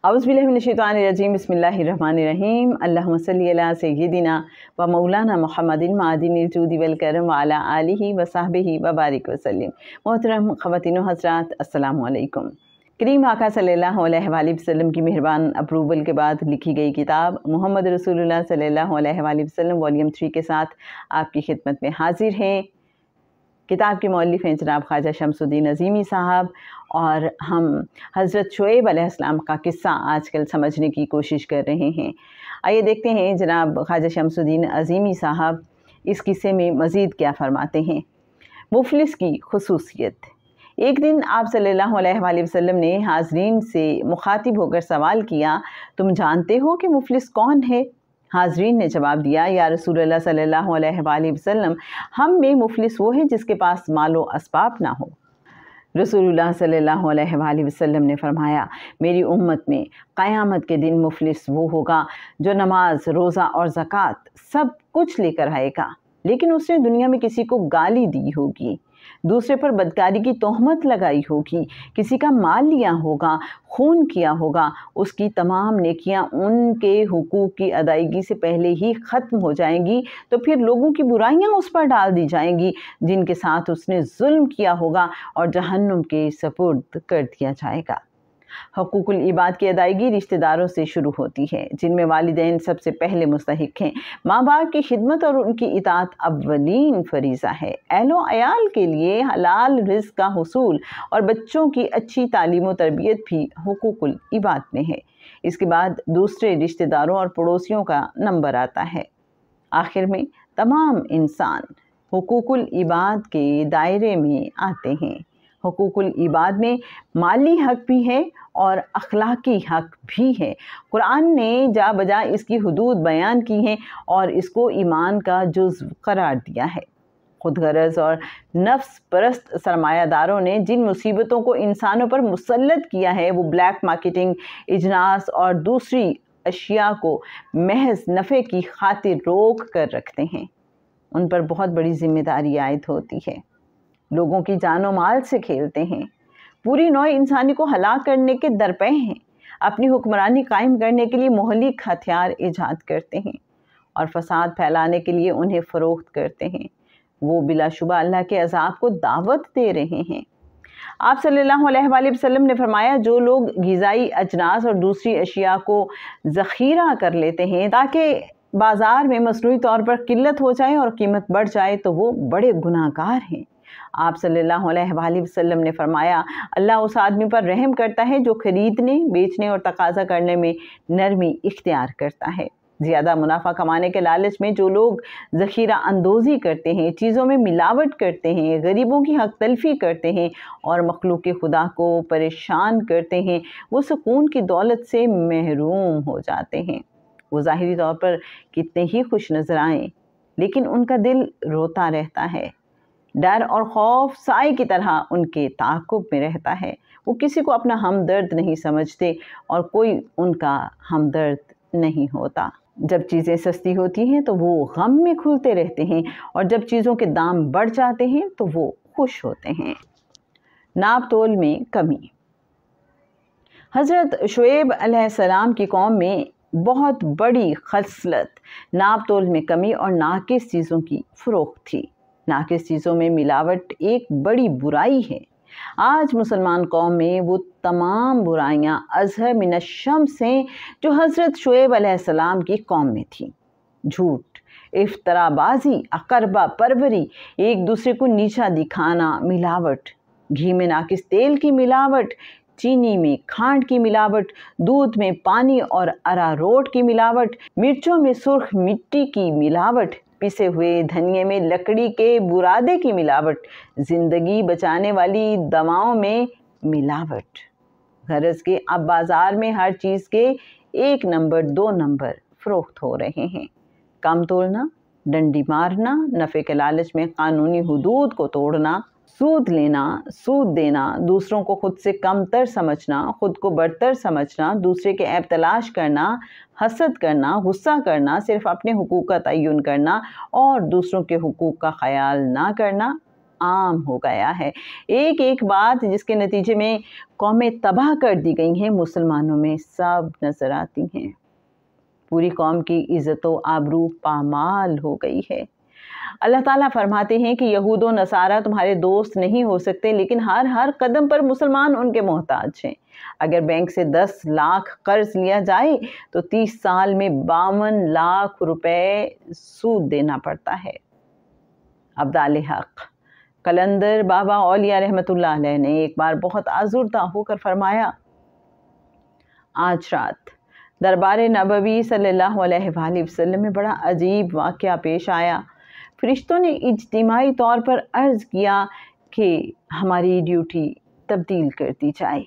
औज़ुबिल्लाहिमिनश्शैतानिर्रजीम बिस्मिल्लाहिर्रहमानिर्रहीम अल्लाहुम्मा सल्लि अला सय्यिदिना व मौलाना मुहम्मदिन मादिनिल जूदि वल करम व अला आलिहि व सहबिहि व बारिक वसल्लिम। मोहतरम ख़वातीन व हज़रात, अस्सलामु अलैकुम। करीम आका सल्लल्लाहु अलैहि वसल्लम की मेहरबान अप्रूवल के बाद लिखी गई किताब मोहम्मद रसूलुल्लाह सल्लल्लाहु अलैहि वसल्लम वॉल्यूम 3 के साथ आपकी खिदमत में हाजिर हैं। किताब के मौलिफ़ हैं जनाब ख्वाजा शमसुद्दीन अज़ीमी साहब, और हम हज़रत शुएब अलैहिस्सलाम का किस्सा आजकल समझने की कोशिश कर रहे हैं। आइए देखते हैं जनाब ख्वाजा शमसुद्दीन अज़ीमी साहब इस किस्से में मज़ीद क्या फ़रमाते हैं। मुफलिस की खुसूसियत। एक दिन आप सल्लल्लाहु अलैहि वसल्लम ने हाज़रीन से मुखातिब होकर सवाल किया, तुम जानते हो कि मुफलिस कौन है? हाज़रीन ने जवाब दिया, या रसूलुल्लाह सल्लल्लाहु अलैहि वसल्लम, हम में मुफलिस वो है जिसके पास मालो असबाब ना हो। रसूलुल्लाह सल्लल्लाहु अलैहि वसल्लम ने फरमाया, मेरी उम्मत में क़यामत के दिन मुफलिस वो होगा जो नमाज, रोज़ा और ज़कात सब कुछ लेकर आएगा, लेकिन उसने दुनिया में किसी को गाली दी होगी, दूसरे पर बदकारी की तोहमत लगाई होगी, किसी का माल लिया होगा, खून किया होगा, उसकी तमाम नेकियां उनके हुकूक की अदायगी से पहले ही ख़त्म हो जाएंगी, तो फिर लोगों की बुराइयां उस पर डाल दी जाएंगी जिनके साथ उसने जुल्म किया होगा, और जहन्नुम के सपुर्द कर दिया जाएगा। हकूकुल इबाद की अदायगी रिश्तेदारों से शुरू होती है, जिनमें वालिदैन सबसे पहले मुस्तहिक हैं। माँ बाप की खिदमत और उनकी इताअत अव्वलीन फरीज़ा है। अहलो अयाल के लिए हलाल रिज़्क़ का हुसूल और बच्चों की अच्छी तालीम और तरबियत भी हकूकुल इबाद में है। इसके बाद दूसरे रिश्तेदारों और पड़ोसियों का नंबर आता है। आखिर में तमाम इंसान हकूकुल इबाद के दायरे में आते हैं। हुकूकुल इबाद में माली हक भी है और अखलाकी हक भी है। कुरान ने जा बजा इसकी हुदूद बयान की हैं और इसको ईमान का जुज़्व करार दिया है। खुद गरज और नफ्स परस्त सरमायादारों ने जिन मुसीबतों को इंसानों पर मुसल्लत किया है, वो ब्लैक मार्केटिंग, इजनास और दूसरी अशिया को महज नफ़े की खातिर रोक कर रखते हैं। उन पर बहुत बड़ी जिम्मेदारी आयद होती है। लोगों की जानो माल से खेलते हैं, पूरी नौ इंसानी को हलाक करने के दरपे हैं, अपनी हुक्मरानी कायम करने के लिए मोहलिक हथियार ईजाद करते हैं और फसाद फैलाने के लिए उन्हें फ़रोख्त करते हैं। वो बिलाशुबा अल्लाह के अज़ाब को दावत दे रहे हैं। आप सल्लल्लाहु अलैहि वसल्लम ने फरमाया, जो लोग ग़िज़ाई अजनास और दूसरी अशिया को ज़ख़ीरा कर लेते हैं ताकि बाज़ार में मसनूई तौर पर किल्लत हो जाए और कीमत बढ़ जाए, तो वो बड़े गुनाहगार हैं। आप सल्लल्लाहु अलैहि वसल्लम ने फरमाया, अल्लाह उस आदमी पर रहम करता है जो खरीदने, बेचने और तकाज़ा करने में नरमी इख्तियार करता है। ज़्यादा मुनाफा कमाने के लालच में जो लोग ज़ख़ीरा अंदोज़ी करते हैं, चीज़ों में मिलावट करते हैं, गरीबों की हक़ तलफ़ी करते हैं और मखलूक़ खुदा को परेशान करते हैं, वो सुकून की दौलत से महरूम हो जाते हैं। वो ज़ाहिरी तौर पर कितने ही खुश नज़र आएँ, लेकिन उनका दिल रोता रहता है। डर और खौफ साए की तरह उनके ताक़ुब में रहता है। वो किसी को अपना हमदर्द नहीं समझते और कोई उनका हमदर्द नहीं होता। जब चीज़ें सस्ती होती हैं तो वो गम में घुलते रहते हैं, और जब चीज़ों के दाम बढ़ जाते हैं तो वो खुश होते हैं। नाप तोल में कमी। हज़रत शुएब अलैहिस्सलाम की कौम में बहुत बड़ी खसलत नाप तोल में कमी और नाकिस चीज़ों की फ़रोख्त थी। नाकिस चीज़ों में मिलावट एक बड़ी बुराई है। आज मुसलमान कौम में वो तमाम बुराइयां अज़हर मिनश्शम्स हैं जो हज़रत शुएब अलैहिस्सलाम की कौम में थी। झूठ, इफ्तराबाजी, अकरबा परवरी, एक दूसरे को नीचा दिखाना, मिलावट, घी में नाकिस तेल की मिलावट, चीनी में खांड की मिलावट, दूध में पानी और अरारोट की मिलावट, मिर्चों में सुर्ख मिट्टी की मिलावट, पिसे हुए धनिये में लकड़ी के बुरादे की मिलावट, ज़िंदगी बचाने वाली दवाओं में मिलावट। गरज के अब बाज़ार में हर चीज़ के 1 नंबर 2 नंबर फ़रोख्त हो रहे हैं। कम तोलना, डंडी मारना, नफ़े के लालच में कानूनी हुदूद को तोड़ना, सूद लेना, सूद देना, दूसरों को खुद से कमतर समझना, खुद को बरतर समझना, दूसरे के ऐब तलाश करना, हसद करना, गुस्सा करना, सिर्फ अपने हुकूक का तय्युन करना और दूसरों के हुकूक का ख्याल ना करना عام ہو گیا ہے۔ ایک ایک بات جس کے نتیجے میں قومیں تباہ کر دی گئی ہیں مسلمانوں میں سب نظر آتی ہیں۔ پوری قوم کی عزت و آبرو پامال ہو گئی ہے۔ اللہ تعالیٰ فرماتے ہیں کہ یہود و نصارہ تمہارے دوست نہیں ہو سکتے، لیکن ہر قدم پر مسلمان ان کے محتاج ہیں۔ اگر بینک سے 10 لاکھ قرض لیا جائے تو 30 سال میں 52 لاکھ روپے سود دینا پڑتا ہے۔ ابدال حق قلندر بابا اولیاء رحمۃ اللہ علیہ نے ایک بار بہت آزردہ ہو کر فرمایا، آج رات دربار نبوی صلی اللہ علیہ وآلہ وسلم میں بڑا عجیب واقعہ پیش آیا۔ فرشتوں نے اجتماعی طور پر عرض کیا کہ ہماری ڈیوٹی تبدیل کر دی جائے۔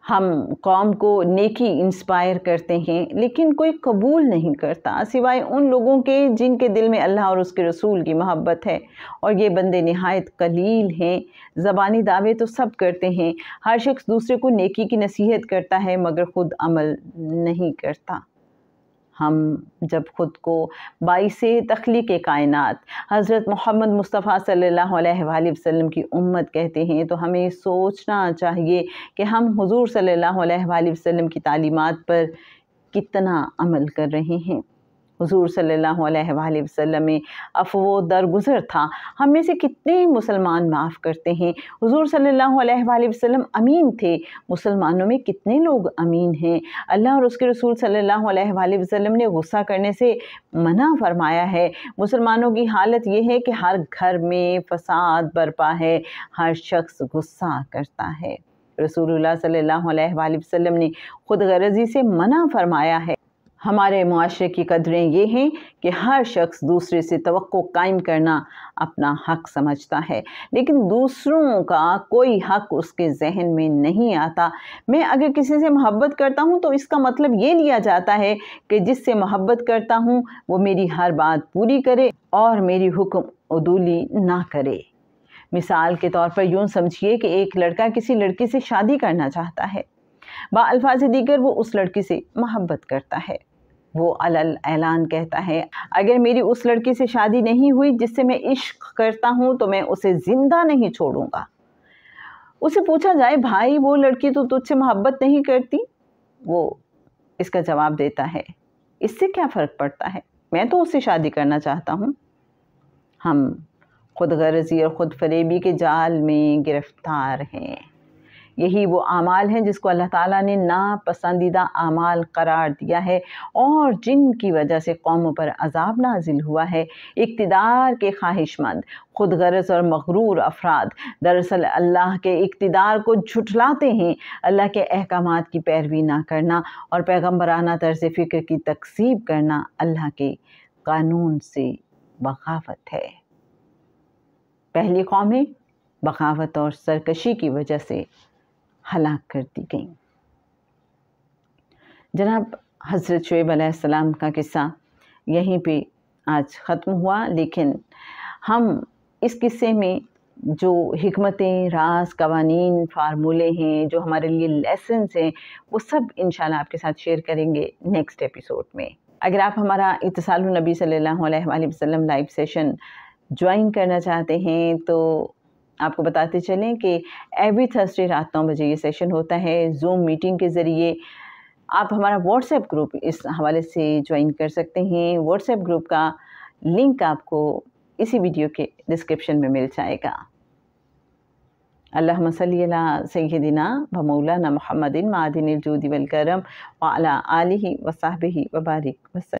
ہم قوم کو نیکی انسپائر کرتے ہیں لیکن کوئی قبول نہیں کرتا سوائے ان لوگوں کے جن کے دل میں اللہ اور اس کے رسول کی محبت ہے، اور یہ بندے نہایت قلیل ہیں۔ زبانی دعوے تو سب کرتے ہیں، ہر شخص دوسرے کو نیکی کی نصیحت کرتا ہے مگر خود عمل نہیں کرتا۔ ہم جب خود کو باعث تخلیق کائنات حضرت محمد مصطفیٰ صلی اللہ علیہ وآلہ وسلم کی امت کہتے ہیں تو ہمیں سوچنا چاہیے کہ ہم حضور صلی اللہ علیہ وآلہ وسلم کی تعلیمات پر کتنا عمل کر رہے ہیں۔ حضور صلی اللہ علیہ وآلہ وسلم میں عفو و درگزر تھا، ہم میں سے کتنے مسلمان معاف کرتے ہیں۔ حضور صلی اللہ علیہ وآلہ وسلم امین تھے، مسلمانوں میں کتنے لوگ امین ہیں۔ اللہ اور اس کے رسول صلی اللہ علیہ وآلہ وسلم نے غصہ کرنے سے منع فرمایا ہے۔ مسلمانوں کی حالت یہ ہے کہ ہر گھر میں فساد برپا ہے، ہر شخص غصہ کرتا ہے۔ رسول اللہ صلی اللہ علیہ وآلہ وسلم نے خود غرضی سے منع فرمایا ہے۔ ہمارے معاشرے کی قدریں یہ ہیں کہ ہر شخص دوسرے سے توقع قائم کرنا اپنا حق سمجھتا ہے، لیکن دوسروں کا کوئی حق اس کے ذہن میں نہیں آتا۔ میں اگر کسی سے محبت کرتا ہوں تو اس کا مطلب یہ لیا جاتا ہے کہ جس سے محبت کرتا ہوں وہ میری ہر بات پوری کرے اور میری حکم عدولی نہ کرے۔ مثال کے طور پر یوں سمجھیے کہ ایک لڑکا کسی لڑکی سے شادی کرنا چاہتا ہے، بالفاظ دیگر وہ اس لڑکی سے محبت کرتا ہے۔ وہ علل اعلان کہتا ہے، اگر میری اس لڑکی سے شادی نہیں ہوئی جس سے میں عشق کرتا ہوں تو میں اسے زندہ نہیں چھوڑوں گا۔ اسے پوچھا جائے، بھائی وہ لڑکی تو تجھ سے محبت نہیں کرتی؟ وہ اس کا جواب دیتا ہے، اس سے کیا فرق پڑتا ہے، میں تو اس سے شادی کرنا چاہتا ہوں۔ ہم خود غرضی اور خود فریبی کے جال میں گرفتار ہیں۔ یہی وہ اعمال ہیں جس کو اللہ تعالیٰ نے ناپسندیدہ اعمال قرار دیا ہے اور جن کی وجہ سے قوموں پر عذاب نازل ہوا ہے۔ اقتدار کے خواہش مند، خود غرض اور مغرور افراد دراصل اللہ کے اقتدار کو جھٹلاتے ہیں۔ اللہ کے احکامات کی پیروی نہ کرنا اور پیغمبرانہ طرز فکر کی تکذیب کرنا اللہ کے قانون سے بغاوت ہے۔ پہلی قومیں بغاوت اور سرکشی کی وجہ سے ہلاک کر دی گئیں۔ جناب حضرت شعیب علیہ السلام کا قصہ یہیں پہ آج ختم ہوا، لیکن ہم اس قصے میں جو حکمتیں، راز، قوانین، فارمولے ہیں، جو ہمارے لیے لیسنز ہیں، وہ سب انشاءاللہ آپ کے ساتھ شیئر کریں گے نیکسٹ ایپیسوڈ میں۔ اگر آپ ہمارا اتصال النبی صلی اللہ علیہ وآلہ وسلم لائیو سیشن جوائن کرنا چاہتے ہیں تو آپ کو بتاتے چلیں کہ ایوری تھرسڈے رات 9 بجے یہ سیشن ہوتا ہے زوم میٹنگ کے ذریعے۔ آپ ہمارا واٹس ایپ گروپ اس حوالے سے جوائن کر سکتے ہیں۔ واٹس ایپ گروپ کا لنک آپ کو اسی ویڈیو کے ڈسکرپشن میں مل جائے گا۔ اللہم صلی علی سیدنا و مولانا محمد معدن الجود والکرم وعلی آلہ وصحبہ وبارک وسلم۔